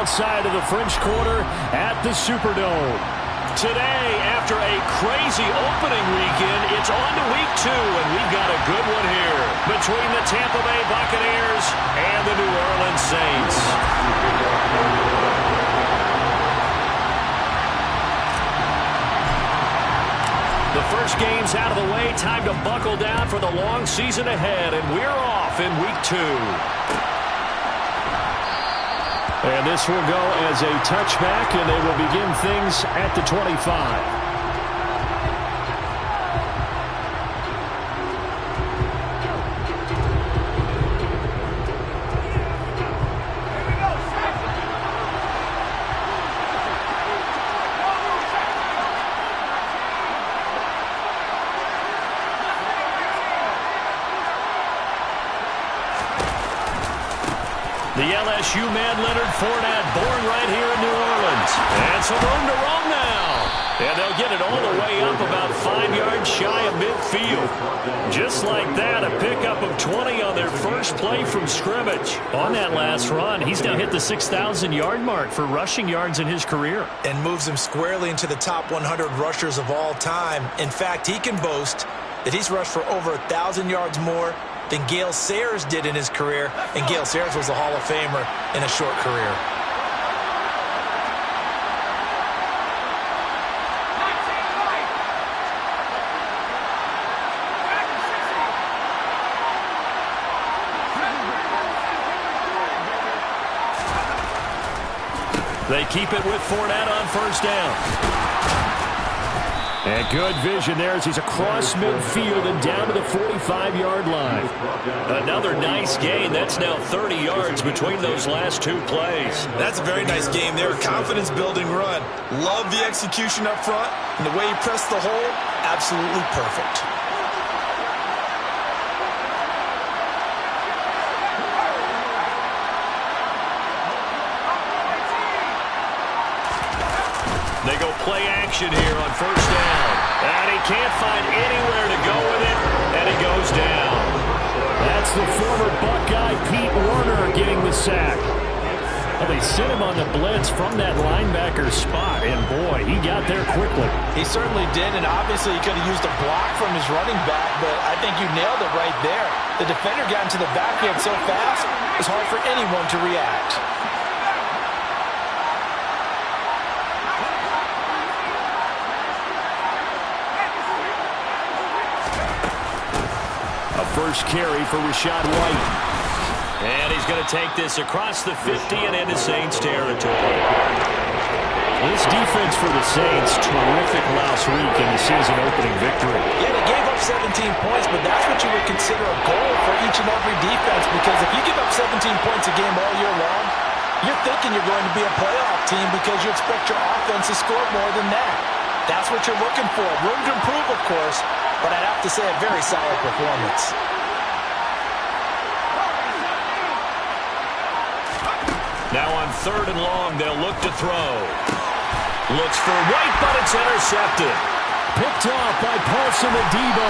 inside of the French Quarter at the Superdome. Today, after a crazy opening weekend, it's on to week 2, and we've got a good one here between the Tampa Bay Buccaneers and the New Orleans Saints. The first game's out of the way. Time to buckle down for the long season ahead, and we're off in week 2. And this will go as a touchback, and they will begin things at the 25. The LSU man, Leonard Fournette, born right here in New Orleans. And some room to roam now. And they'll get it all the way up about 5 yards shy of midfield. Just like that, a pickup of 20 on their first play from scrimmage. On that last run, he's now hit the 6,000-yard mark for rushing yards in his career. And moves him squarely into the top 100 rushers of all time. In fact, he can boast that he's rushed for over 1,000 yards more than Gale Sayers did in his career, and Gale Sayers was a Hall of Famer in a short career. They keep it with Fournette on first down. And good vision there as he's across midfield and down to the 45-yard line. Another nice gain. That's now 30 yards between those last 2 plays. That's a very nice game there. Confidence-building run. Love the execution up front. And the way he pressed the hole, absolutely perfect. They go play action here on first down. And he can't find anywhere to go with it, and he goes down. That's the former Buckeye Pete Werner getting the sack. Well, they sent him on the blitz from that linebacker spot, and boy, he got there quickly. He certainly did, and obviously he could have used a block from his running back, but I think you nailed it right there. The defender got into the backfield so fast, it's hard for anyone to react. First carry for Rashad White. And he's going to take this across the 50 and into Saints territory. This defense for the Saints, terrific last week in the season opening victory. Yeah, they gave up 17 points, but that's what you would consider a goal for each and every defense, because if you give up 17 points a game all year long, you're thinking you're going to be a playoff team because you expect your offense to score more than that. That's what you're looking for. Room to improve, of course, but I'd have to say a very solid performance. Now on third and long, they'll look to throw. Looks for White, but it's intercepted. Picked off by Paulson Adebo.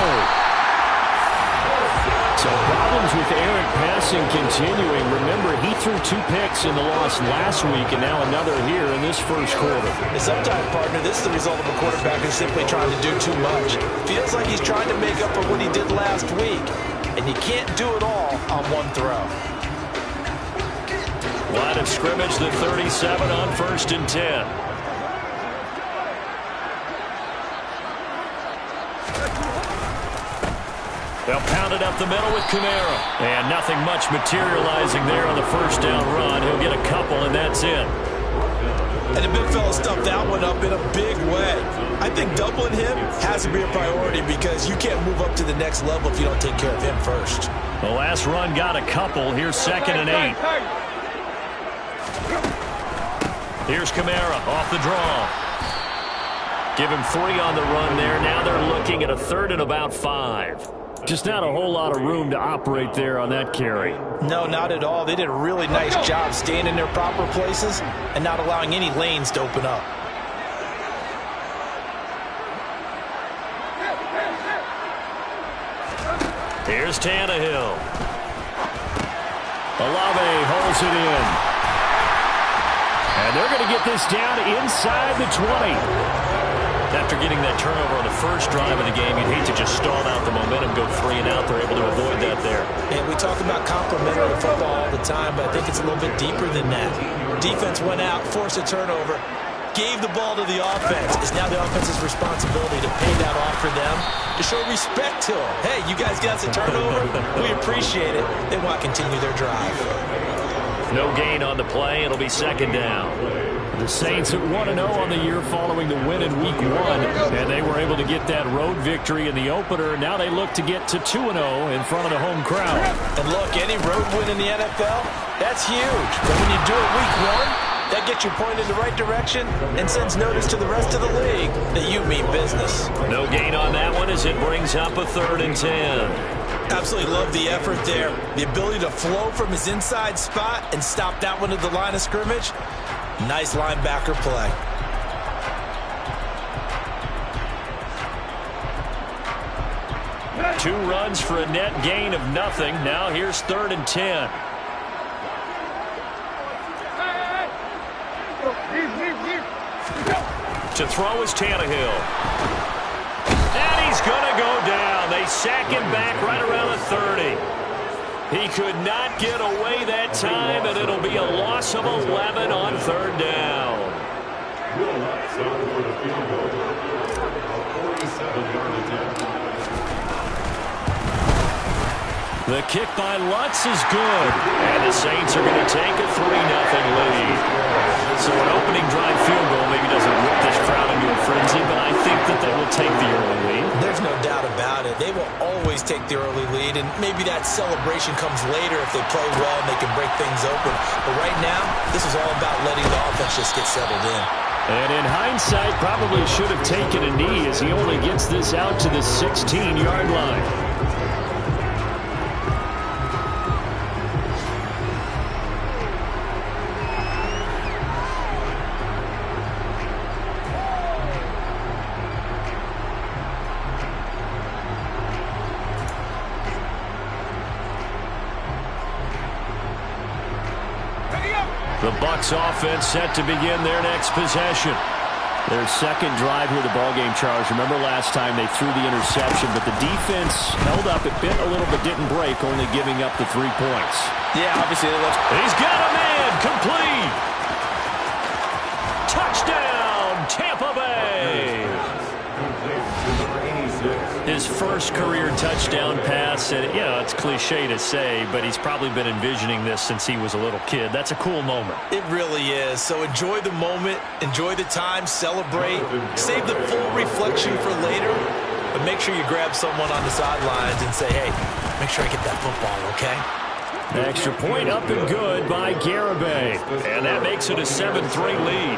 So problems with errant passing continuing. Remember, he threw 2 picks in the loss last week, and now another here in this first quarter. And sometimes, partner, this is the result of a quarterback who's simply trying to do too much. Feels like he's trying to make up for what he did last week, and you can't do it all on one throw. Line of scrimmage, the 37 on first and 10. They'll pound it up the middle with Kamara. And nothing much materializing there on the first down run. He'll get a couple, and that's it. And the big fella stuffed that one up in a big way. I think doubling him has to be a priority because you can't move up to the next level if you don't take care of him first. The last run got a couple. Here's 2nd and 8. Here's Kamara off the draw. Give him 3 on the run there. Now they're looking at a 3rd and about 5. Just not a whole lot of room to operate there on that carry. No, not at all. They did a really nice job staying in their proper places and not allowing any lanes to open up. Here's Tannehill. Olave holds it in. And they're going to get this down inside the 20. After getting that turnover on the first drive of the game, you'd hate to just stall out the momentum, go 3 and out. They're able to avoid that there. And we talk about complementary football all the time, but I think it's a little bit deeper than that. Defense went out, forced a turnover, gave the ball to the offense. It's now the offense's responsibility to pay that off for them, to show respect to them. Hey, you guys got us a turnover. We appreciate it. They want to continue their drive. No gain on the play. It'll be second down. The Saints at 1-0 on the year following the win in Week 1, and they were able to get that road victory in the opener. Now they look to get to 2-0 in front of the home crowd. And look, any road win in the NFL, that's huge. But when you do it Week 1, that gets you pointed in the right direction and sends notice to the rest of the league that you mean business. No gain on that one as it brings up a 3rd and 10. Absolutely love the effort there. The ability to flow from his inside spot and stop that one at the line of scrimmage. Nice linebacker play. Two runs for a net gain of nothing. Now here's 3rd and 10. To throw is Tannehill. And he's going to go down. They sack him back right around the 30. He could not get away that time, and it'll be a loss of 11 on 3rd down. The kick by Lutz is good, and the Saints are going to take a 3-0 lead. So an opening drive field goal maybe doesn't whip this crowd into a frenzy, but I think that they will take the early lead. There's no doubt about it. They will always take the early lead, and maybe that celebration comes later if they play well and they can break things open. But right now, this is all about letting the offense just get settled in. And in hindsight, probably should have taken a knee as he only gets this out to the 16-yard line. The Bucs offense set to begin their next possession. Their second drive here of the ballgame, Charles. Remember last time they threw the interception, but the defense held up. It bit a little but didn't break, only giving up the 3 points. Yeah, obviously they looked. He's got a man complete. Touchdown, Tampa Bay. His first career touchdown pass, and it's cliche to say, but he's probably been envisioning this since he was a little kid. That's a cool moment. It really is. So enjoy the moment, enjoy the time, celebrate, save the full reflection for later, but make sure you grab someone on the sidelines and say, hey, make sure I get that football, okay? Extra point up and good by Garibay. And that makes it a 7-3 lead.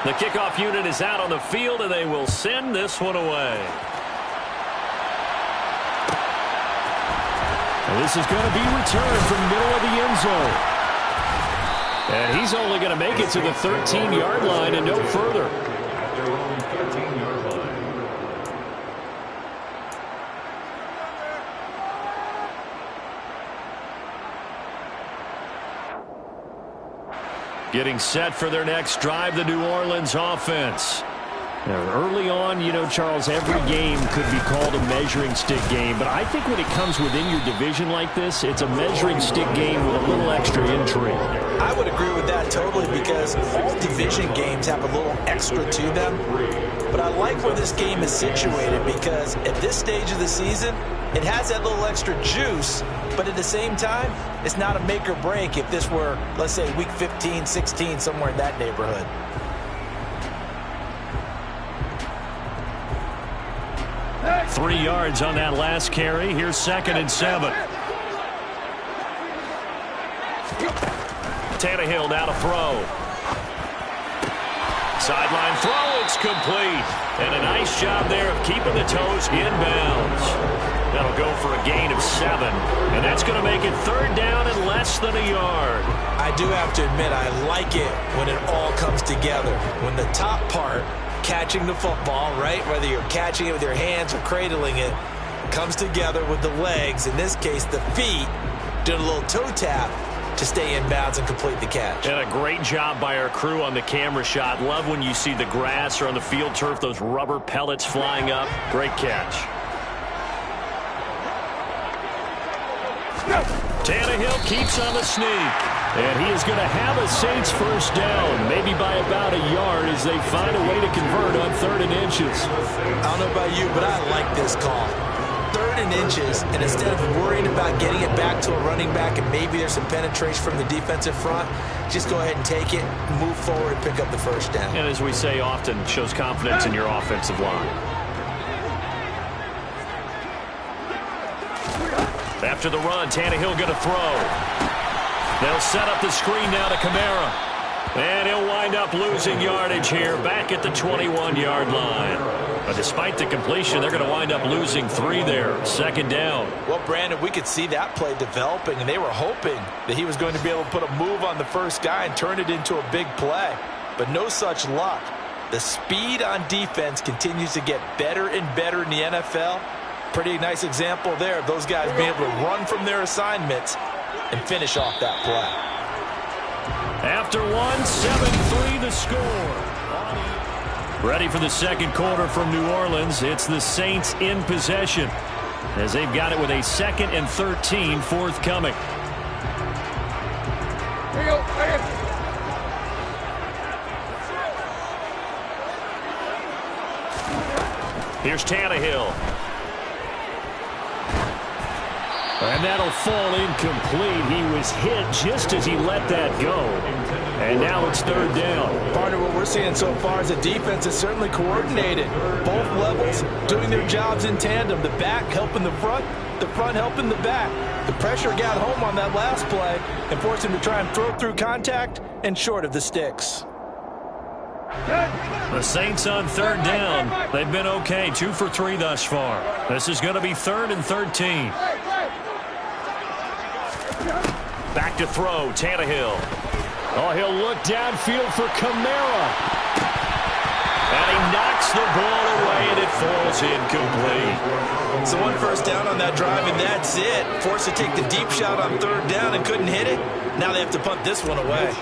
The kickoff unit is out on the field, and they will send this one away. And this is going to be returned from middle of the end zone. And he's only going to make it to the 13-yard line and no further. Getting set for their next drive, the New Orleans offense. Now, early on, Charles, every game could be called a measuring stick game. But I think when it comes within your division like this, it's a measuring stick game with a little extra intrigue. I would agree with that totally because all division games have a little extra to them. But I like where this game is situated because at this stage of the season, it has that little extra juice, but at the same time, it's not a make or break if this were, let's say, week 15, 16, somewhere in that neighborhood. Three yards on that last carry. Here's 2nd and 7. Tannehill now to throw. Sideline throw, it's complete. And a nice job there of keeping the toes inbounds. That'll go for a gain of 7. And that's going to make it 3rd down and less than a yard. I do have to admit, I like it when it all comes together. When the top part, catching the football, right, whether you're catching it with your hands or cradling it, comes together with the legs, in this case the feet, doing a little toe tap to stay in bounds and complete the catch. And a great job by our crew on the camera shot. Love when you see the grass or on the field turf, those rubber pellets flying up. Great catch. Tannehill keeps on the sneak. And he is going to have a Saints first down, maybe by about a yard as they find a way to convert on 3rd and inches. I don't know about you, but I like this call. 3rd and inches, and instead of worrying about getting it back to a running back and maybe there's some penetration from the defensive front, just go ahead and take it, move forward, and pick up the first down. And as we say often, shows confidence in your offensive line. After the run, Tannehill going to throw. They'll set up the screen now to Kamara. And he'll wind up losing yardage here back at the 21-yard line. But despite the completion, they're going to wind up losing 3 there. 2nd down. Well, Brandon, we could see that play developing, and they were hoping that he was going to be able to put a move on the first guy and turn it into a big play. But no such luck. The speed on defense continues to get better and better in the NFL. Pretty nice example there of those guys being able to run from their assignments and finish off that play. After 7-3 the score. Ready for the second quarter from New Orleans. It's the Saints in possession as they've got it with a 2nd and 13 forthcoming. Here you go. Right here. Here's Tannehill. And that'll fall incomplete. He was hit just as he let that go. And now it's 3rd down. Partner, what we're seeing so far is the defense is certainly coordinated. Both levels doing their jobs in tandem. The back helping the front helping the back. The pressure got home on that last play and forced him to try and throw through contact and short of the sticks. The Saints on 3rd down. They've been okay. 2 for 3 thus far. This is going to be 3rd and 13. Back to throw, Tannehill. Oh, he'll look downfield for Kamara. And he knocks the ball away, and it falls incomplete. So 1 first down on that drive, and that's it. Forced to take the deep shot on 3rd down and couldn't hit it. Now they have to punt this one away.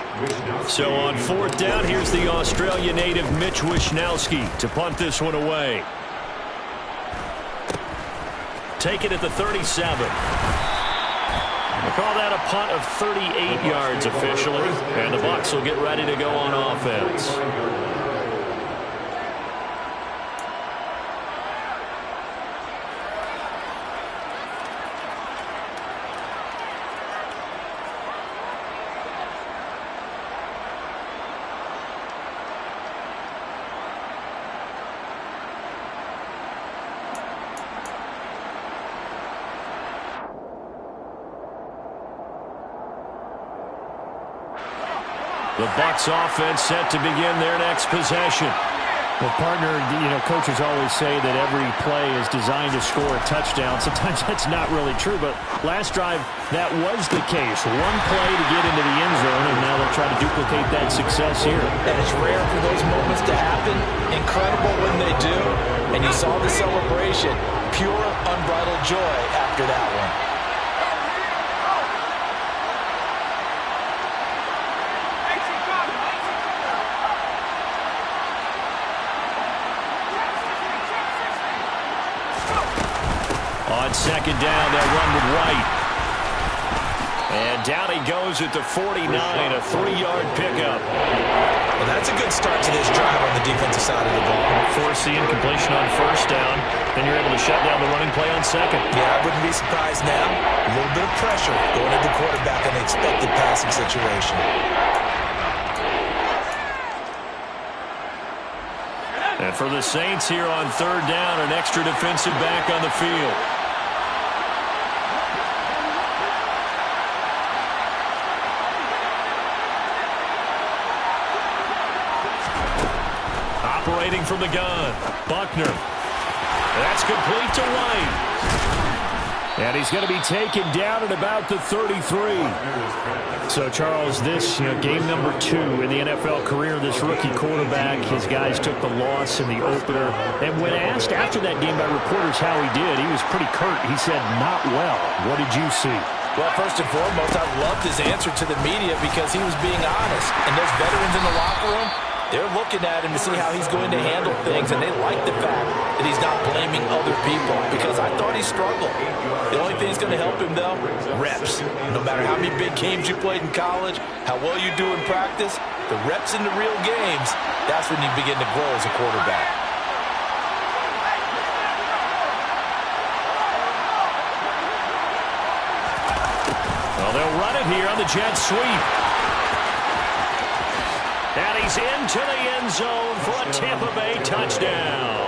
So on 4th down, here's the Australia native Mitch Wishnowsky to punt this one away. Take it at the 37. We'll call that a punt of 38 yards officially. And the Bucs will get ready to go on offense. The Bucs offense set to begin their next possession. Well, partner, coaches always say that every play is designed to score a touchdown. Sometimes that's not really true, but last drive, that was the case. 1 play to get into the end zone, and now they'll try to duplicate that success here. And it's rare for those moments to happen. Incredible when they do. And you saw the celebration. Pure, unbridled joy after that one. On 2nd down, they'll run with Wright. And down he goes at the 49, a 3-yard pickup. Well, that's a good start to this drive on the defensive side of the ball. Force the incompletion on 1st down, then you're able to shut down the running play on 2nd. Yeah, I wouldn't be surprised now. A little bit of pressure going at the quarterback in the expected passing situation. And for the Saints here on 3rd down, an extra defensive back on the field. Operating from the gun, Buckner. That's complete to White. And he's going to be taken down at about the 33. So, Charles, this game number 2 in the NFL career, this rookie quarterback, his guys took the loss in the opener. And when asked after that game by reporters how he did, he was pretty curt. He said, not well. What did you see? Well, first and foremost, I loved his answer to the media because he was being honest. And those veterans in the locker room, they're looking at him to see how he's going to handle things, and they like the fact that he's not blaming other people because I thought he struggled. The only thing that's going to help him, though, reps. No matter how many big games you played in college, how well you do in practice, the reps in the real games, that's when you begin to grow as a quarterback. Well, they'll run it here on the jet sweep. And he's into the end zone for a Tampa Bay touchdown.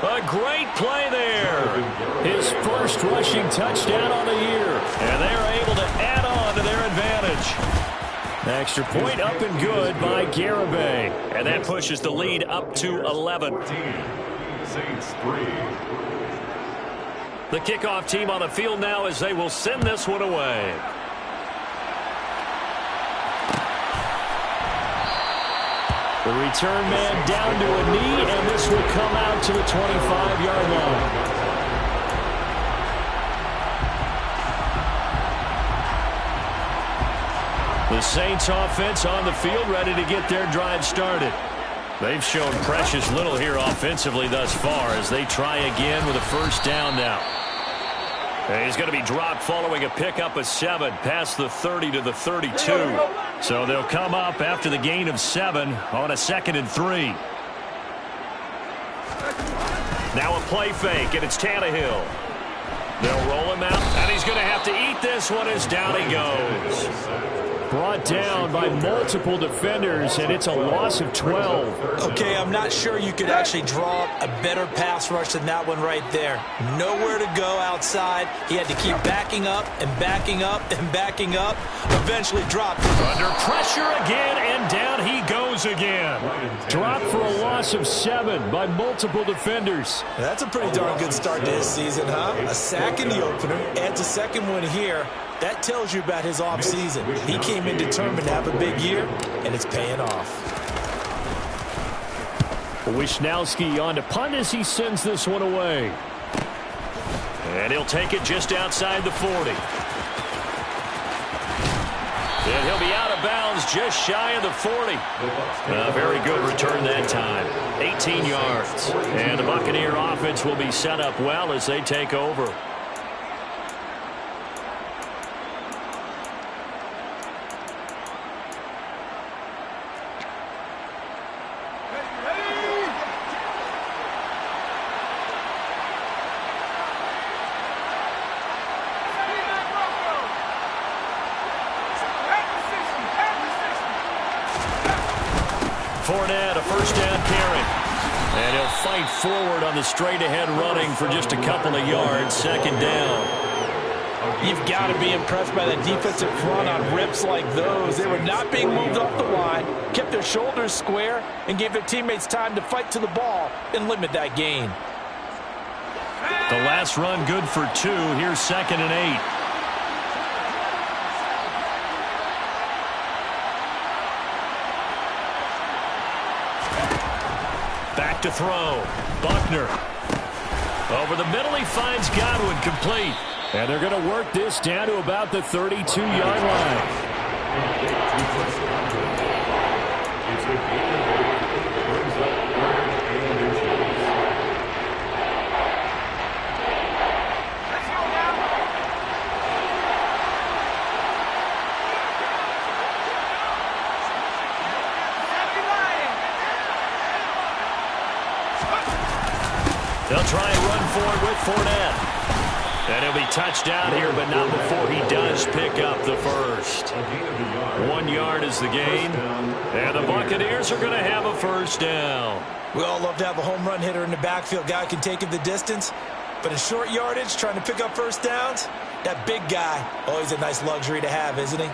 A great play there. His first rushing touchdown on the year. And they're able to add on to their advantage. Extra point up and good by Garibay. And that pushes the lead up to 11. Saints 3. The kickoff team on the field now as they will send this one away. The return man down to a knee, and this will come out to the 25-yard line. The Saints offense on the field ready to get their drive started. They've shown precious little here offensively thus far as they try again with a first down now. And he's going to be dropped following a pickup of 7 past the 30 to the 32. So they'll come up after the gain of 7 on a 2nd and 3. Now a play fake, and it's Tannehill. They'll roll him out, and he's going to have to eat this one as down he goes. Brought down by multiple defenders, and it's a loss of 12. Okay, I'm not sure you could actually draw up a better pass rush than that one right there. Nowhere to go outside. He had to keep backing up and backing up and backing up. Eventually dropped. Under pressure again, and down he goes again. Dropped for a loss of 7 by multiple defenders. That's a pretty darn good start to his season, huh? A sack in the opener, adds a second one here. That tells you about his offseason. He came in determined to have a big year, and it's paying off. Wisnowski on to punt as he sends this one away. And he'll take it just outside the 40. And he'll be out of bounds just shy of the 40. Very good return that time. 18 yards. And the Buccaneer offense will be set up well as they take over. Fournette, a first down carry. And he'll fight forward on the straight-ahead running for just a couple of yards. 2nd down. You've got to be impressed by the defensive front on rips like those. They were not being moved off the line, kept their shoulders square, and gave their teammates time to fight to the ball and limit that gain. The last run good for 2. Here's 2nd and 8. Back to throw. Buckner. Over the middle, he finds Godwin, complete. And they're going to work this down to about the 32-yard line. They'll try and run forward with Fournette. And he'll be touched down here, but not before he does pick up the first. 1 yard is the gain. And the Buccaneers are going to have a first down. We all love to have a home run hitter in the backfield. Guy can take it the distance. But in short yardage, trying to pick up first downs, that big guy, always a nice luxury to have, isn't he?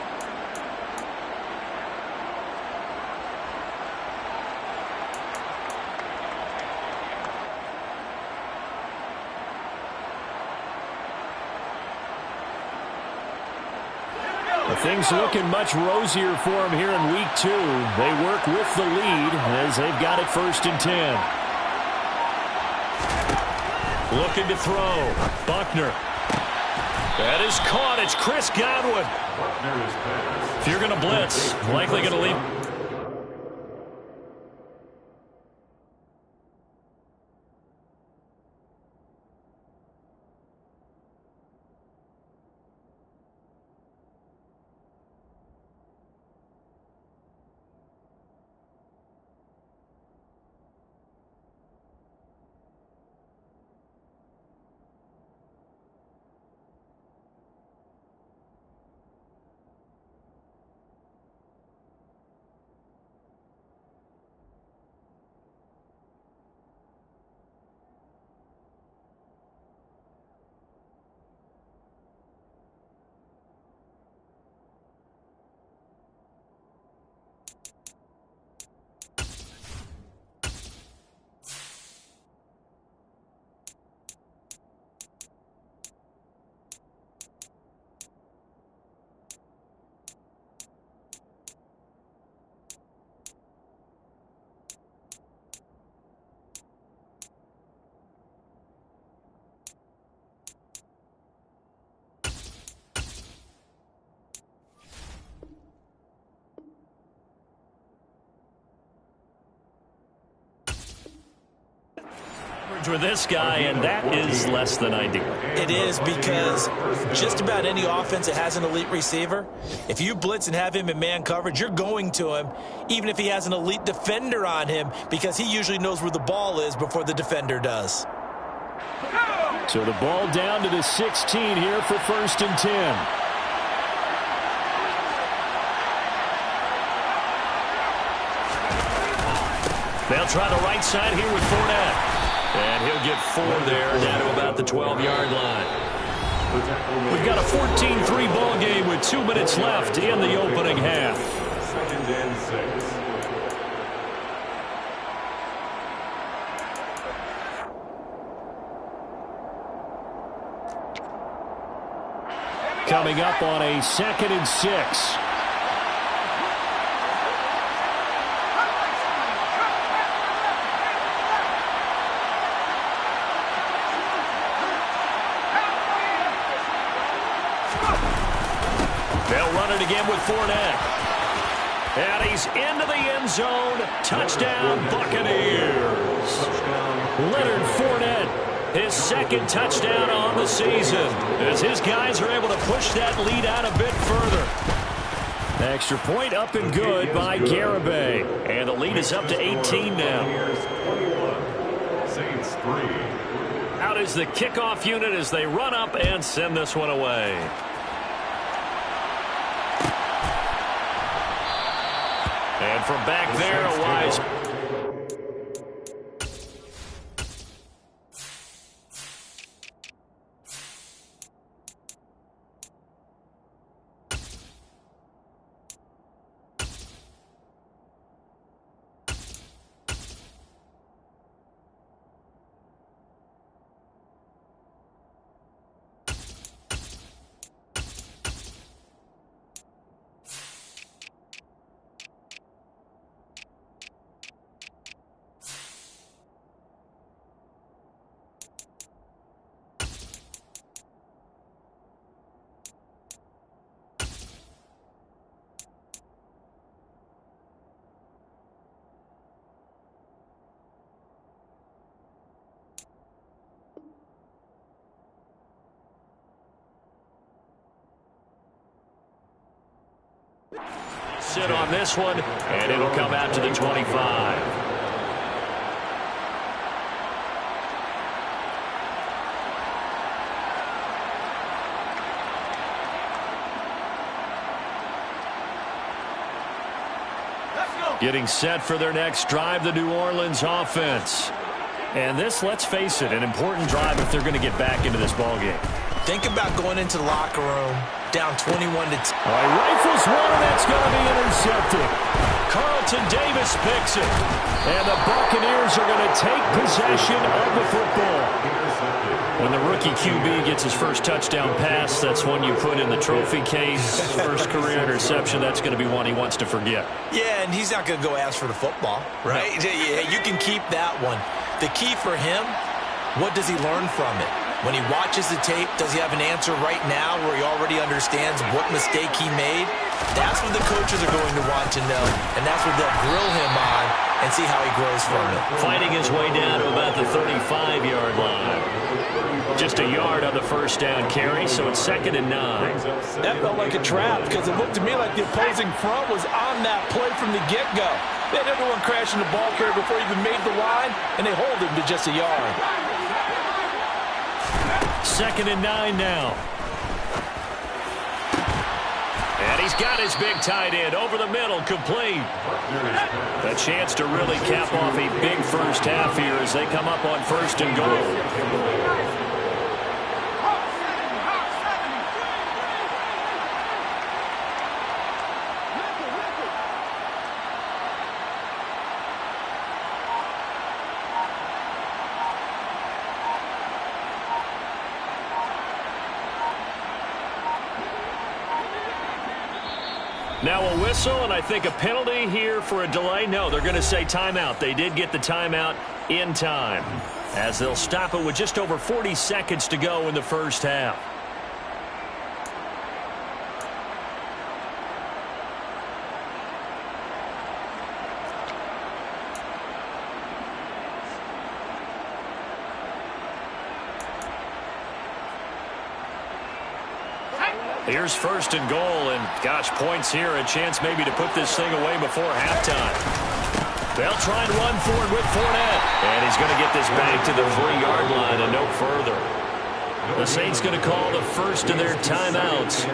Things looking much rosier for him here in week 2. They work with the lead as they've got it 1st and 10. Looking to throw. Buckner. That is caught. It's Chris Godwin. If you're going to blitz, likely going to leave. With this guy, and that is less than ideal. It is, because just about any offense that has an elite receiver, if you blitz and have him in man coverage, you're going to him, even if he has an elite defender on him, because he usually knows where the ball is before the defender does. So the ball down to the 16 here for 1st and 10. They'll try the right side here with Fournette. And he'll get 4 there, down to about the 12-yard line. We've got a 14-3 ball game with 2 minutes left in the opening half. 2nd and 6. Coming up on a 2nd and 6. They'll run it again with Fournette. And he's into the end zone. Touchdown, Buccaneers. Leonard Fournette, his 2nd touchdown on the season, as his guys are able to push that lead out a bit further. Extra point up and good by Garibay. And the lead is up to 18 now. Saints 3. Out is the kickoff unit as they run up and send this one away. And from back there, a wise... Sit on this one, and it'll come out to the 25. Getting set for their next drive, the New Orleans offense. And this, let's face it, an important drive if they're going to get back into this ballgame. Think about going into the locker room down 21-10. Rifles one, and that's going to be intercepted. Carlton Davis picks it. And the Buccaneers are going to take possession of the football. When the rookie QB gets his first touchdown pass, that's one you put in the trophy case. First career interception, that's going to be one he wants to forget. Yeah, and he's not going to go ask for the football, right? No. Yeah, you can keep that one. The key for him, what does he learn from it? When he watches the tape, does he have an answer right now where he already understands what mistake he made? That's what the coaches are going to want to know, and that's what they'll grill him on and see how he grows from it. Fighting his way down to about the 35-yard line. Just a yard on the first down carry, so it's 2nd and 9. That felt like a trap because it looked to me like the opposing front was on that play from the get-go. They had everyone crashing the ball carrier before he even made the line, and they hold him to just a yard. 2nd and 9 now. And he's got his big tight end over the middle, complete. A chance to really cap off a big first half here as they come up on 1st and goal. Now a whistle, and I think a penalty here for a delay. No, they're going to say timeout. They did get the timeout in time, as they'll stop it with just over 40 seconds to go in the first half. Here's 1st and goal, and gosh, points here, a chance maybe to put this thing away before halftime. They'll try and run for it with Fournette, and he's going to get this back to the 3-yard line and no further. The Saints going to call the first of their timeouts,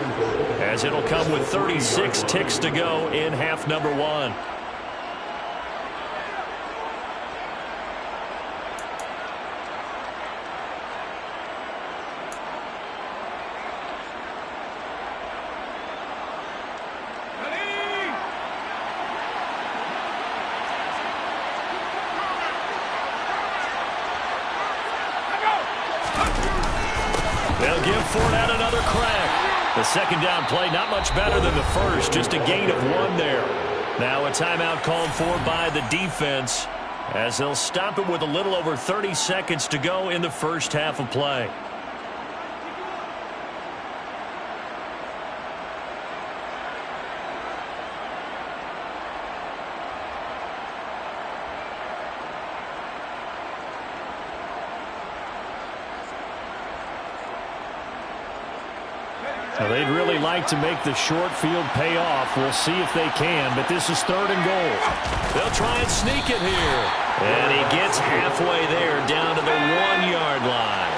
as it'll come with 36 ticks to go in half number 1. They'll give Fournette another crack. The 2nd down play, not much better than the first, just a gain of 1 there. Now a timeout called for by the defense, as they'll stop it with a little over 30 seconds to go in the first half of play. Now they'd really like to make the short field pay off. We'll see if they can, but this is 3rd and goal. They'll try and sneak it here. And he gets halfway there down to the 1-yard line.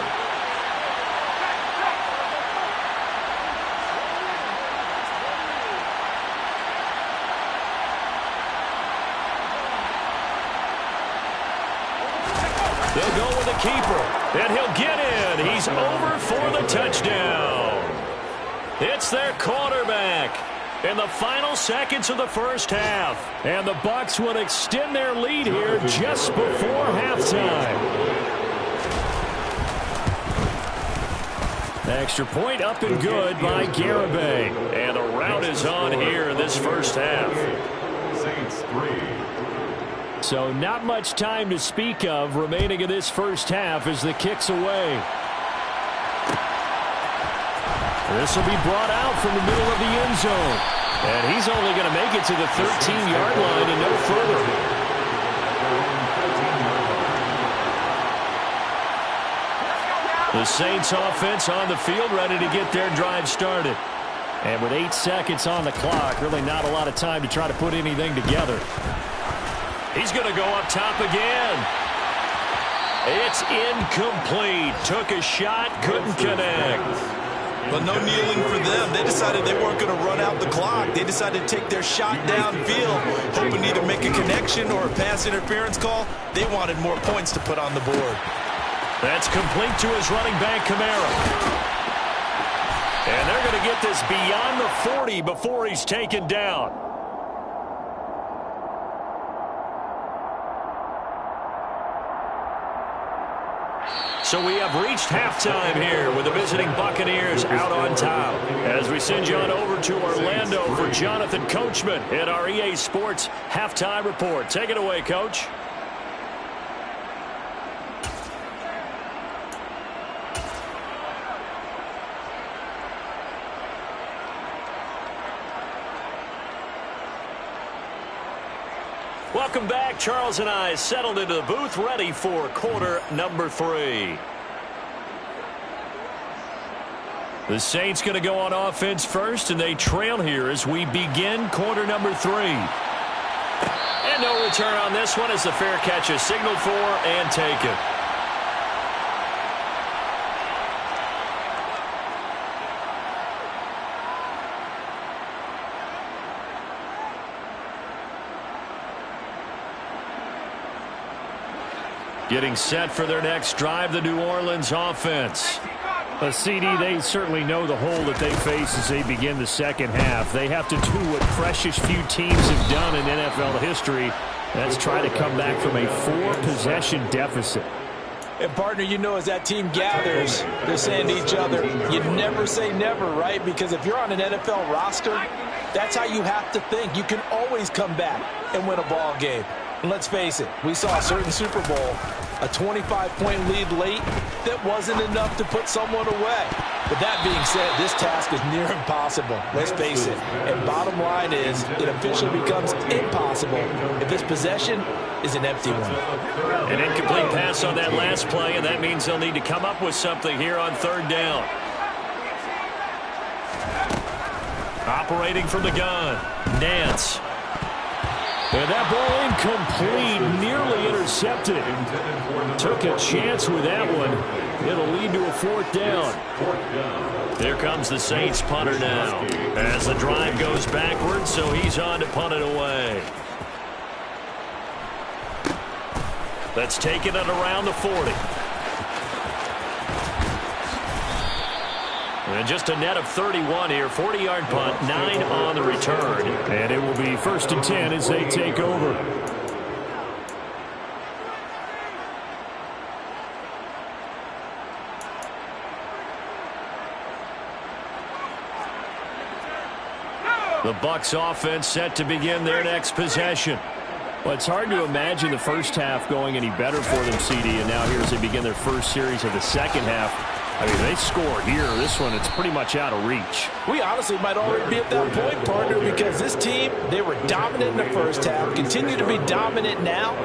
They'll go with the keeper, and he'll get in. He's over for the touchdown. It's their quarterback in the final seconds of the first half. And the Bucs would extend their lead here just before halftime. Extra point up and good by Garibay. And the rout is on here in this first half. Saints 3. So not much time to speak of remaining in this first half as the kick's away. This will be brought out from the middle of the end zone. And he's only going to make it to the 13-yard line and no further. The Saints offense on the field ready to get their drive started. And with 8 seconds on the clock, really not a lot of time to try to put anything together. He's going to go up top again. It's incomplete. Took a shot, couldn't connect. But no kneeling for them. They decided they weren't going to run out the clock. They decided to take their shot downfield, hoping to either make a connection or a pass interference call. They wanted more points to put on the board. That's complete to his running back, Kamara. And they're going to get this beyond the 40 before he's taken down. So we have reached halftime here with the visiting Buccaneers out on top. As we send you on over to Orlando for Jonathan Coachman in our EA Sports Halftime Report. Take it away, Coach. Welcome back. Charles and I settled into the booth, ready for quarter number 3. The Saints going to go on offense first, and they trail here as we begin quarter number 3. And no return on this one as the fair catch is signaled for and taken. Getting set for their next drive, the New Orleans offense. A CD, they certainly know the hole that they face as they begin the second half. They have to do what precious few teams have done in NFL history. That's try to come back from a 4-possession deficit. And, partner, you know, as that team gathers, they're saying to each other, you never say never, right? Because if you're on an NFL roster, that's how you have to think. You can always come back and win a ball game. And let's face it, we saw a certain Super Bowl, a 25-point lead late that wasn't enough to put someone away. But that being said, this task is near impossible. Let's face it. And bottom line is, it officially becomes impossible if this possession is an empty one. An incomplete pass on that last play, and that means they'll need to come up with something here on third down. Operating from the gun, Nance. And that ball incomplete, nearly intercepted. Took a chance with that one. It'll lead to a 4th down. Here comes the Saints punter now as the drive goes backwards, so he's on to punt it away. Let's take it at around the 40. And just a net of 31 here. 40-yard punt, 9 on the return. And it will be 1st and 10 as they take over. The Bucs offense set to begin their next possession. Well, it's hard to imagine the first half going any better for them, CD, and now here as they begin their first series of the second half. I mean, they score here. This one, it's pretty much out of reach. We honestly might already be at that point, partner, because this team, they were dominant in the first half, continue to be dominant now,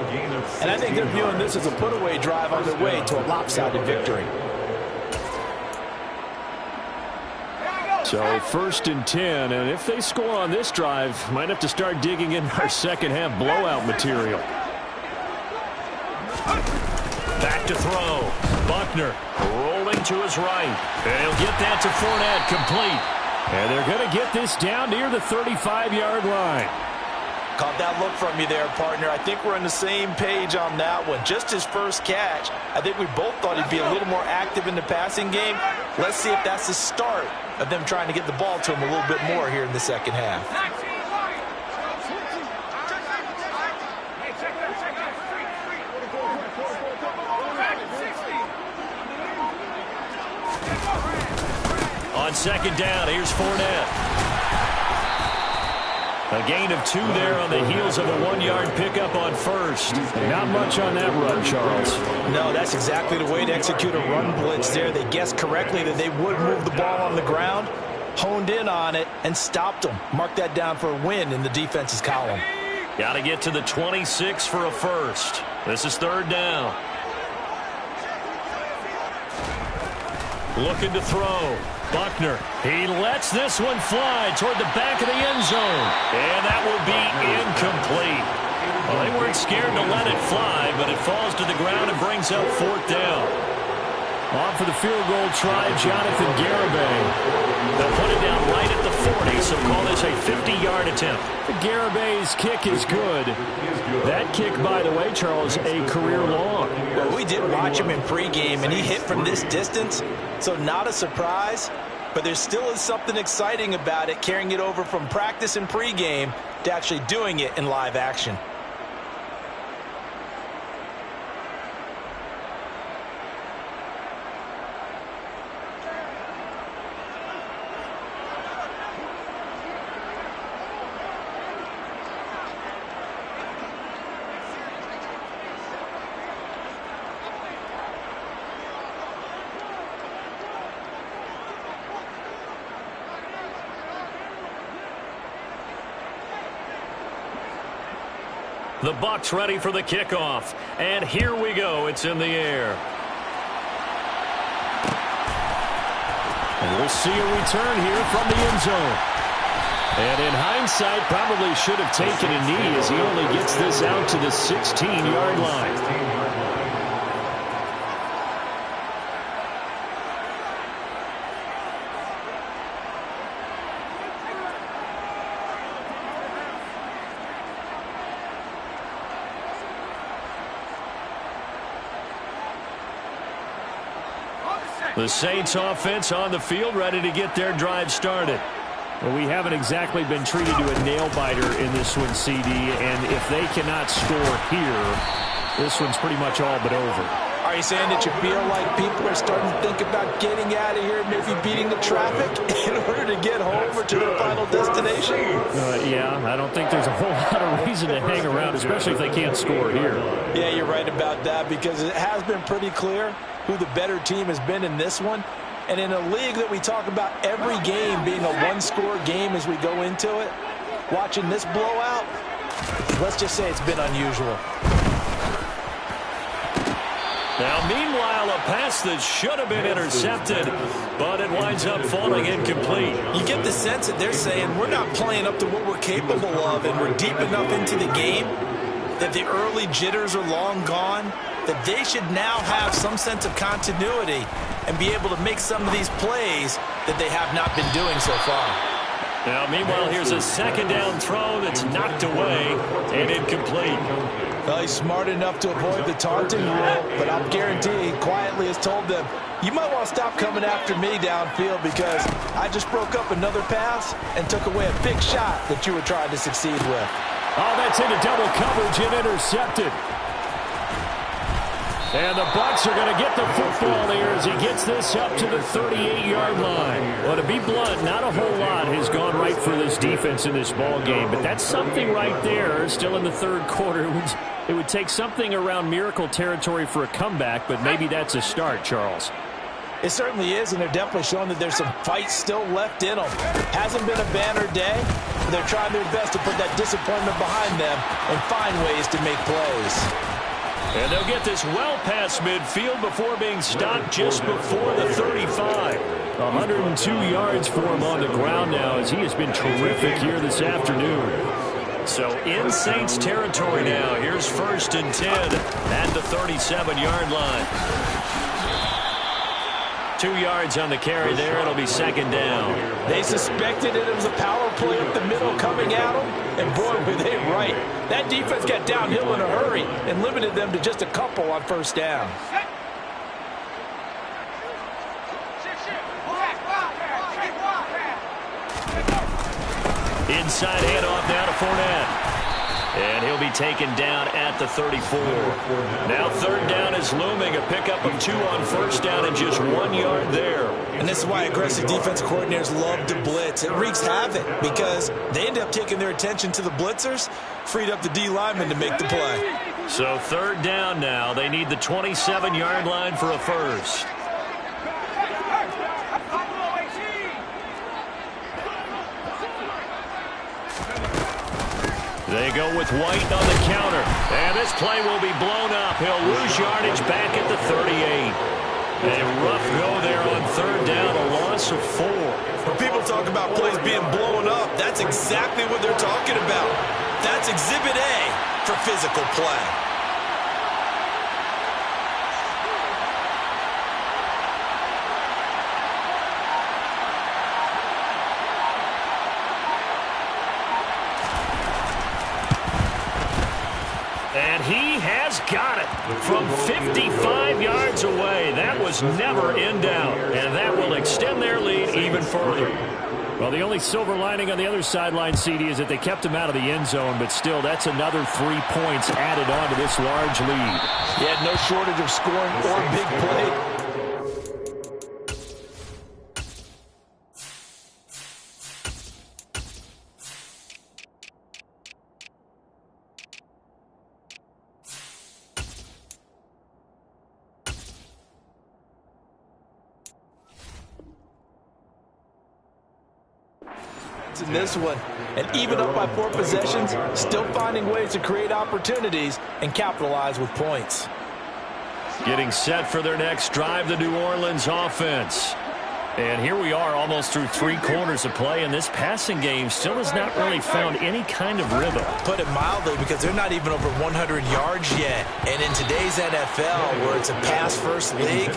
and I think they're viewing this as a put-away drive on their way to a lopsided victory. So 1st and 10, and if they score on this drive, might have to start digging in our second half blowout material. Back to throw. Buckner rolling to his right. And he'll get that to Fournette, complete. And they're going to get this down near the 35-yard line. Caught that look from you there, partner. I think we're on the same page on that one. Just his first catch, I think we both thought he'd be a little more active in the passing game. Let's see if that's the start of them trying to get the ball to him a little bit more here in the second half. On second down, here's Fournette. A gain of 2 there on the heels of a 1-yard pickup on first. Not much on that run, Charles. No, that's exactly the way to execute a run blitz there. They guessed correctly that they would move the ball on the ground, honed in on it, and stopped them. Mark that down for a win in the defense's column. Got to get to the 26 for a first. This is third down. Looking to throw. Buckner, he lets this one fly toward the back of the end zone. And that will be incomplete. Well, they weren't scared to let it fly, but it falls to the ground and brings up 4th down. On for the field goal try, Jonathan Garibay. They'll put it down right at the 40, so call this a 50-yard attempt. Garibay's kick is good. That kick, by the way, Charles, a career long. Well, we did watch him in pregame, and he hit from this distance, so not a surprise. But there still is something exciting about it, carrying it over from practice and pregame to actually doing it in live action. The Bucs ready for the kickoff. And here we go. It's in the air. And we'll see a return here from the end zone. And in hindsight, probably should have taken a knee as he only gets this out to the 16-yard line. The Saints offense on the field, ready to get their drive started. Well, we haven't exactly been treated to a nail-biter in this one, CD, and if they cannot score here, this one's pretty much all but over. Are you saying that you feel like people are starting to think about getting out of here, maybe beating the traffic in order to get home or to their final destination? Yeah, I don't think there's a whole lot of reason to hang around, especially if they can't score here. Yeah, you're right about that, because it has been pretty clear who the better team has been in this one. And in a league that we talk about every game being a one-score game as we go into it, watching this blowout, let's just say it's been unusual. Now, meanwhile, a pass that should have been intercepted, but it winds up falling incomplete. You get the sense that they're saying we're not playing up to what we're capable of, and we're deep enough into the game that the early jitters are long gone, that they should now have some sense of continuity and be able to make some of these plays that they have not been doing so far. Now, meanwhile, here's a second down throw that's knocked away and incomplete. Well, he's smart enough to avoid the taunting rule, but I'll guarantee he quietly has told them, you might want to stop coming after me downfield because I just broke up another pass and took away a big shot that you were trying to succeed with. Oh, that's into double coverage and intercepted. And the Bucs are going to get the football here as he gets this up to the 38-yard line. Well, to be blunt, not a whole lot has gone right for this defense in this ball game, but that's something right there. Still in the third quarter, it would take something around miracle territory for a comeback, but maybe that's a start, Charles. It certainly is, and they're definitely showing that there's some fight still left in them. Hasn't been a banner day, but they're trying their best to put that disappointment behind them and find ways to make plays. And they'll get this well past midfield before being stopped just before the 35. 102 yards for him on the ground now as he has been terrific here this afternoon. So in Saints territory now. Here's 1st and 10 at the 37-yard line. 2 yards on the carry there. It'll be second down. They suspected it was a power play up the middle coming at them, and boy, were they right. That defense got downhill in a hurry and limited them to just a couple on first down. Inside handoff now to Fournette. And he'll be taken down at the 34. Now third down is looming. A pickup of 2 on first down and just 1 yard there. And this is why aggressive defense coordinators love to blitz. It wreaks havoc because they end up taking their attention to the blitzers, freed up the D linemen to make the play. So third down now. They need the 27-yard line for a first. They go with White on the counter. And this play will be blown up. He'll lose yardage back at the 38. A rough go there on third down, a loss of 4. When people talk about plays being blown up, that's exactly what they're talking about. That's Exhibit A for physical play. And he has got it from 55 yards away. That was never in doubt. And that will extend their lead even further. Well, the only silver lining on the other sideline, CD, is that they kept him out of the end zone. But still, that's another 3 points added on to this large lead. He had no shortage of scoring or big play. in this one. And even up by 4 possessions, still finding ways to create opportunities and capitalize with points. Getting set for their next drive, the New Orleans offense. And here we are almost through 3 quarters of play, and this passing game still has not really found any kind of rhythm. Put it mildly, because they're not even over 100 yards yet. And in today's NFL, where it's a pass-first league,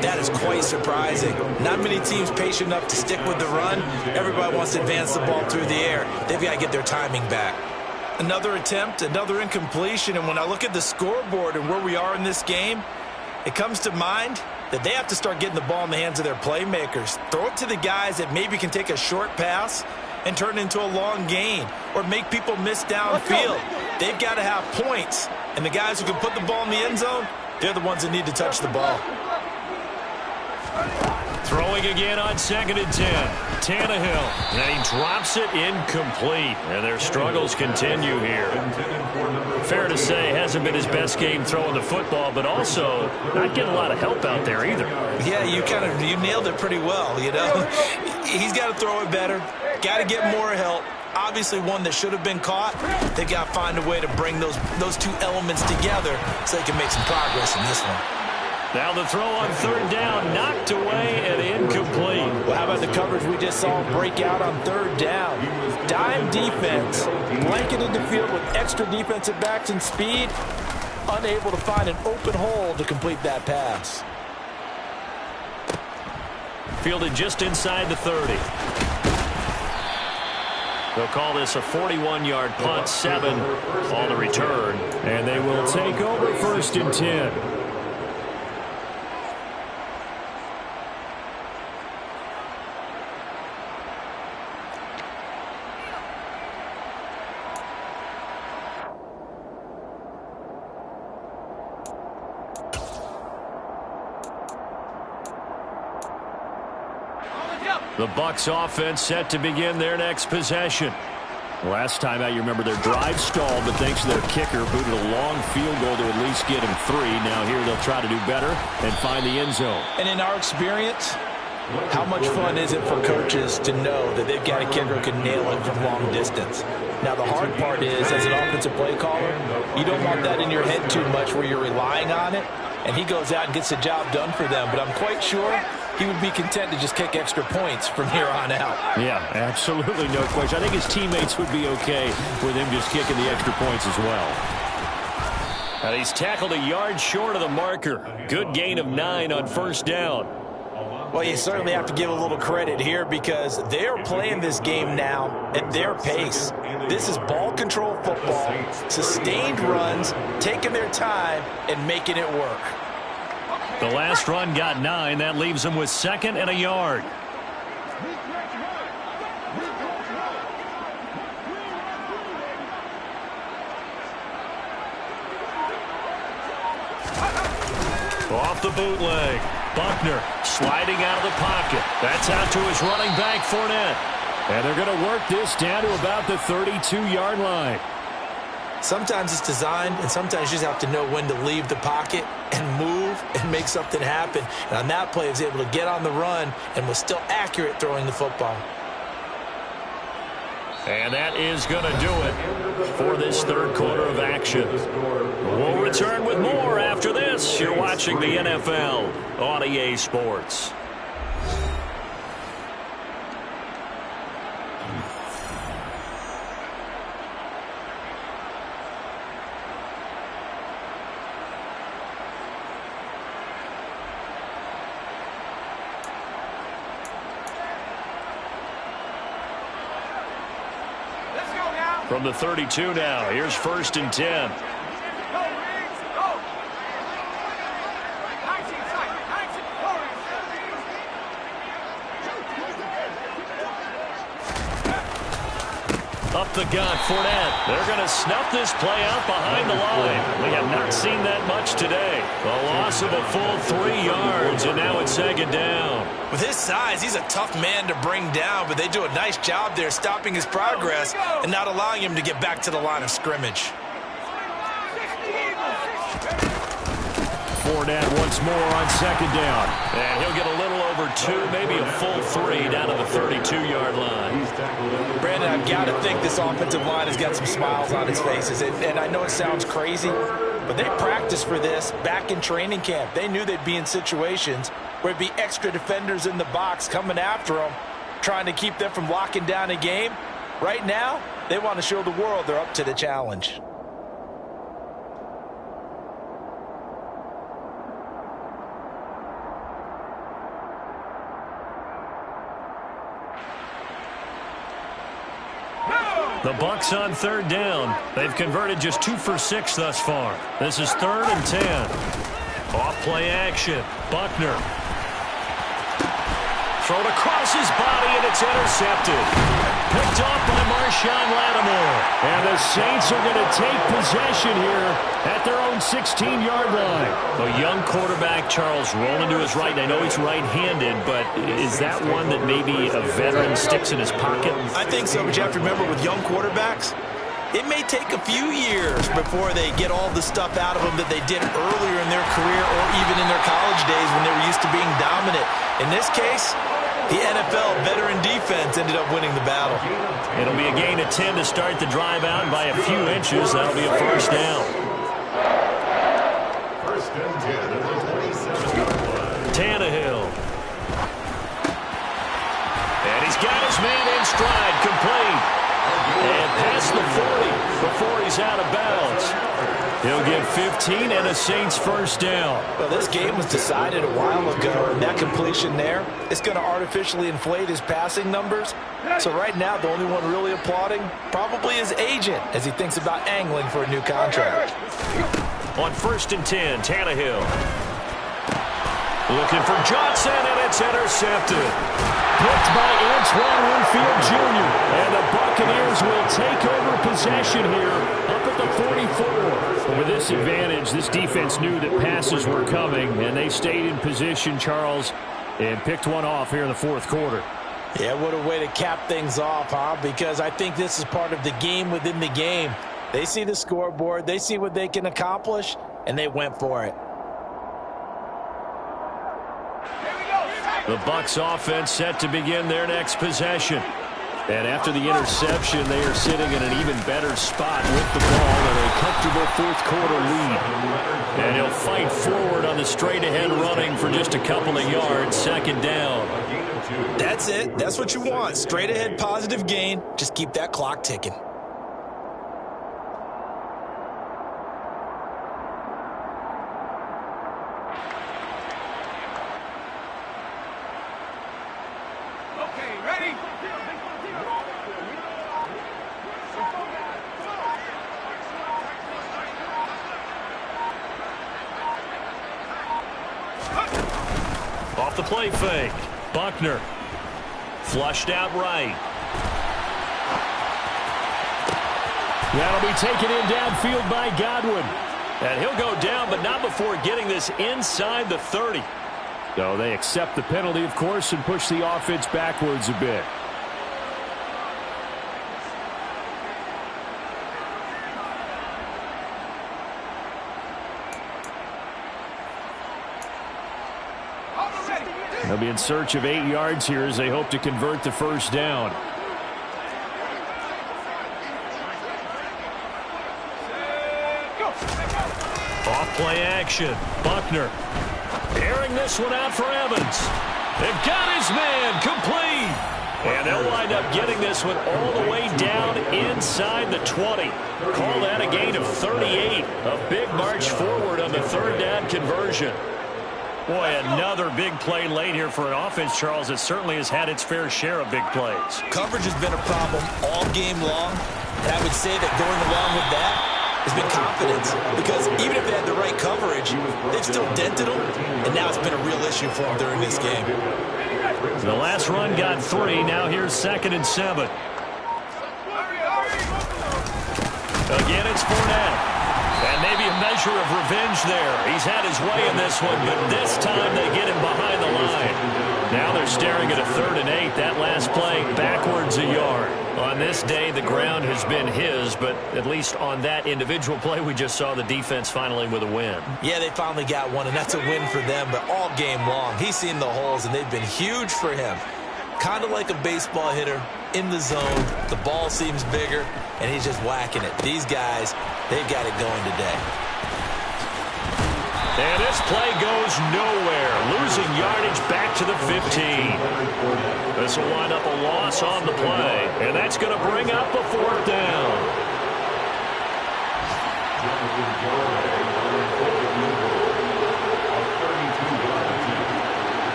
that is quite surprising. Not many teams patient enough to stick with the run. Everybody wants to advance the ball through the air. They've got to get their timing back. Another attempt, another incompletion, and when I look at the scoreboard and where we are in this game, it comes to mind that they have to start getting the ball in the hands of their playmakers. Throw it to the guys that maybe can take a short pass and turn it into a long gain or make people miss downfield. They've got to have points, and the guys who can put the ball in the end zone, they're the ones that need to touch the ball. Throwing again on 2nd and 10. Tannehill, and he drops it incomplete. And their struggles continue here. Fair to say, hasn't been his best game throwing the football, but also not getting a lot of help out there either. Yeah, you nailed it pretty well, you know. He's got to throw it better. Got to get more help. Obviously one that should have been caught. They've got to find a way to bring those 2 elements together so they can make some progress in this one. Now the throw on 3rd down, knocked away and incomplete. Well, how about the coverage we just saw break out on 3rd down? Dime defense, blanketed the field with extra defensive backs and speed, unable to find an open hole to complete that pass. Fielded just inside the 30. They'll call this a 41-yard punt, 7 on the return, and they will take over 1st and 10. The Bucs offense set to begin their next possession. Last time out, you remember their drive stalled, but thanks to their kicker, booted a long field goal to at least get him 3. Now here they'll try to do better and find the end zone. And in our experience, how much fun is it for coaches to know that they've got a kicker who can nail it from long distance? Now the hard part is, as an offensive play caller, you don't want that in your head too much where you're relying on it, and he goes out and gets the job done for them. But I'm quite sure he would be content to just kick extra points from here on out. Yeah, absolutely, no question. I think his teammates would be okay with him just kicking the extra points as well. And he's tackled a yard short of the marker. Good gain of 9 on 1st down. Well, you certainly have to give a little credit here because they're playing this game now at their pace. This is ball control football, sustained runs, taking their time and making it work. The last run got 9. That leaves them with 2nd and a yard. Off the bootleg. Buckner sliding out of the pocket. That's out to his running back, Fournette. And they're going to work this down to about the 32-yard line. Sometimes it's designed, and sometimes you just have to know when to leave the pocket and move and make something happen. And on that play, he was able to get on the run and was still accurate throwing the football. And that is going to do it for this 3rd quarter of action. We'll return with more after this. You're watching the NFL on EA Sports. From the 32 now, here's 1st and 10. Up the gut, Fournette. They're going to snuff this play out behind the line. We have not seen that much today. A loss of a full 3 yards, and now it's 2nd down. With his size, he's a tough man to bring down, but they do a nice job there stopping his progress and not allowing him to get back to the line of scrimmage. Fournette once more on 2nd down. And he'll get a little over 2, maybe a full 3 down to the 32-yard line. Brandon, I've got to think this offensive line has got some smiles on its faces. And I know it sounds crazy, but they practiced for this back in training camp. They knew they'd be in situations where it'd be extra defenders in the box coming after them, trying to keep them from locking down a game. Right now, they want to show the world they're up to the challenge. The Bucs on 3rd down. They've converted just 2 for 6 thus far. This is 3rd and 10. Off play action. Buckner. Thrown across his body, and it's intercepted. Picked off by Marshawn Lattimore. And the Saints are going to take possession here at their own 16-yard line. A young quarterback, Charles, rolling to his right. And I know he's right-handed, but is that one that maybe a veteran sticks in his pocket? I think so, but you have to remember with young quarterbacks, it may take a few years before they get all the stuff out of them that they did earlier in their career or even in their college days when they were used to being dominant. In this case, the NFL veteran defense ended up winning the battle. It'll be a gain of 10 to start the drive out by a few inches. That'll be a first down. First and 10 at the 27-yard line. Tannehill. And he's got his man in stride, complete. And past the 40 before he's out of bounds. He'll get 15 and a Saints first down. Well, this game was decided a while ago, and that completion there is going to artificially inflate his passing numbers. So right now, the only one really applauding probably his agent as he thinks about angling for a new contract. On 1st and 10, Tannehill. Looking for Johnson, and it's intercepted. Picked by Antoine Winfield Jr. And the Buccaneers will take over possession here up at the 44. But with this advantage, this defense knew that passes were coming, and they stayed in position, Charles, and picked one off here in the 4th quarter. Yeah, what a way to cap things off, huh? Because I think this is part of the game within the game. They see the scoreboard, they see what they can accomplish, and they went for it. The Bucs offense set to begin their next possession. And after the interception, they are sitting in an even better spot with the ball and a comfortable 4th quarter lead. And he'll fight forward on the straight-ahead running for just a couple of yards. 2nd down. That's it. That's what you want. Straight-ahead positive gain. Just keep that clock ticking. Off the play fake. Buckner. Flushed out right. That'll be taken in downfield by Godwin. And he'll go down, but not before getting this inside the 30. So they accept the penalty, of course, and push the offense backwards a bit. They'll be in search of 8 yards here as they hope to convert the first down. Off play action. Buckner. Airing this one out for Evans. They've got his man complete. And they'll wind up getting this one all the way down inside the 20. Call that a gain of 38. A big march forward on the 3rd down conversion. Boy, another big play late here for an offense, Charles, that certainly has had its fair share of big plays. Coverage has been a problem all game long. And I would say that going along with that has been confidence. Because even if they had the right coverage, they've still dented them. And now it's been a real issue for them during this game. The last run got 3. Now here's 2nd and 7. Again, it's Fournette. And maybe a measure of revenge there. He's had his way in this one, but this time they get him behind the line. Now they're staring at a 3rd and 8. That last play backwards a yard. On this day, the ground has been his, but at least on that individual play, we just saw the defense finally with a win. Yeah, they finally got one, and that's a win for them, but all game long, he's seen the holes, and they've been huge for him. Kind of like a baseball hitter in the zone. The ball seems bigger, and he's just whacking it. These guys, they've got it going today. And this play goes nowhere. Losing yardage back to the 15. This will wind up a loss on the play, and that's going to bring up a 4th down.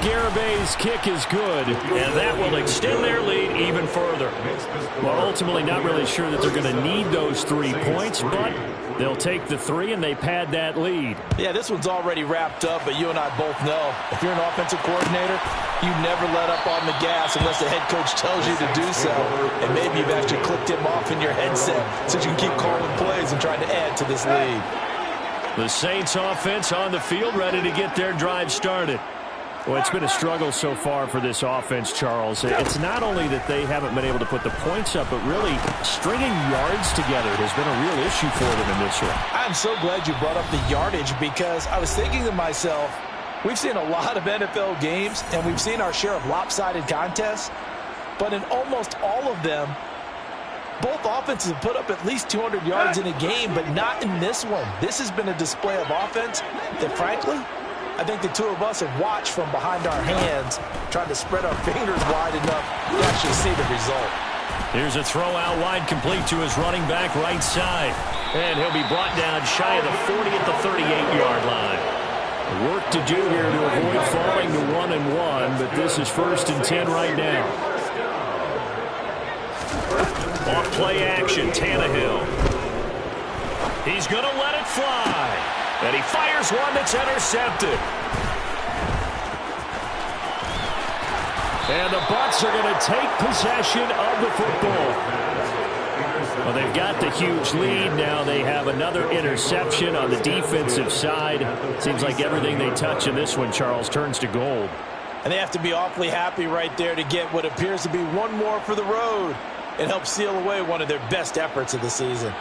Garabay's kick is good, and that will extend their lead even further. Well, ultimately not really sure that they're going to need those 3 points, but they'll take the 3 and they pad that lead. Yeah, this one's already wrapped up, but you and I both know if you're an offensive coordinator, you never let up on the gas unless the head coach tells you to do so. And maybe you've actually clicked him off in your headset so you can keep calling plays and trying to add to this lead. The Saints offense on the field ready to get their drive started. Well, it's been a struggle so far for this offense, Charles. It's not only that they haven't been able to put the points up, but really stringing yards together has been a real issue for them in this one. I'm so glad you brought up the yardage because I was thinking to myself, we've seen a lot of NFL games, and we've seen our share of lopsided contests, but in almost all of them, both offenses have put up at least 200 yards in a game, but not in this one. This has been a display of offense that, frankly, I think the two of us have watched from behind our hands, trying to spread our fingers wide enough to actually see the result. Here's a throw out wide, complete to his running back right side. And he'll be brought down shy of the 40 at the 38-yard line. Work to do here to avoid falling to 1-1, but this is 1st and 10 right now. Off play action, Tannehill. He's going to let it fly. And he fires one that's intercepted. And the Bucs are going to take possession of the football. Well, they've got the huge lead. Now they have another interception on the defensive side. Seems like everything they touch in this one, Charles, turns to gold. And they have to be awfully happy right there to get what appears to be one more for the road and help seal away one of their best efforts of the season.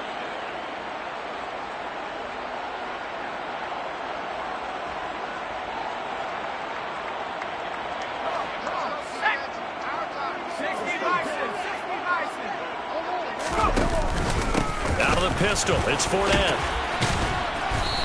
Out of the pistol, it's Fournette.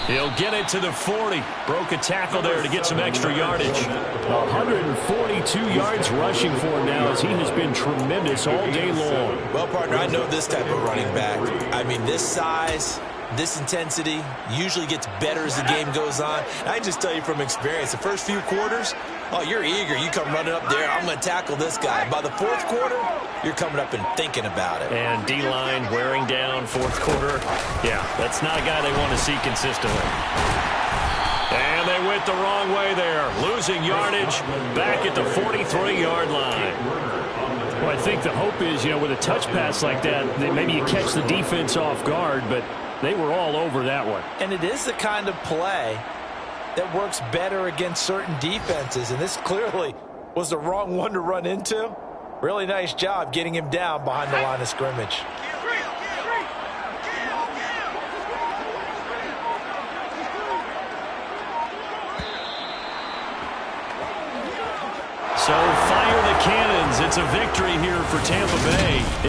He'll get it to the 40. Broke a tackle there to get some extra yardage. 142 yards rushing for him now as he has been tremendous all day long. Well, partner, I know this type of running back. I mean, this size, this intensity usually gets better as the game goes on. And I can just tell you from experience, the first few quarters, oh, you're eager. You come running up there, I'm going to tackle this guy. By the 4th quarter, you're coming up and thinking about it. And D-line wearing down 4th quarter. Yeah, that's not a guy they want to see consistently. And they went the wrong way there. Losing yardage back at the 43-yard line. Well, I think the hope is, with a touch pass like that maybe you catch the defense off guard, but they were all over that one. And it is the kind of play that works better against certain defenses, and this clearly was the wrong one to run into. Really nice job getting him down behind the line of scrimmage. So fire the cannons. It's a victory here for Tampa Bay.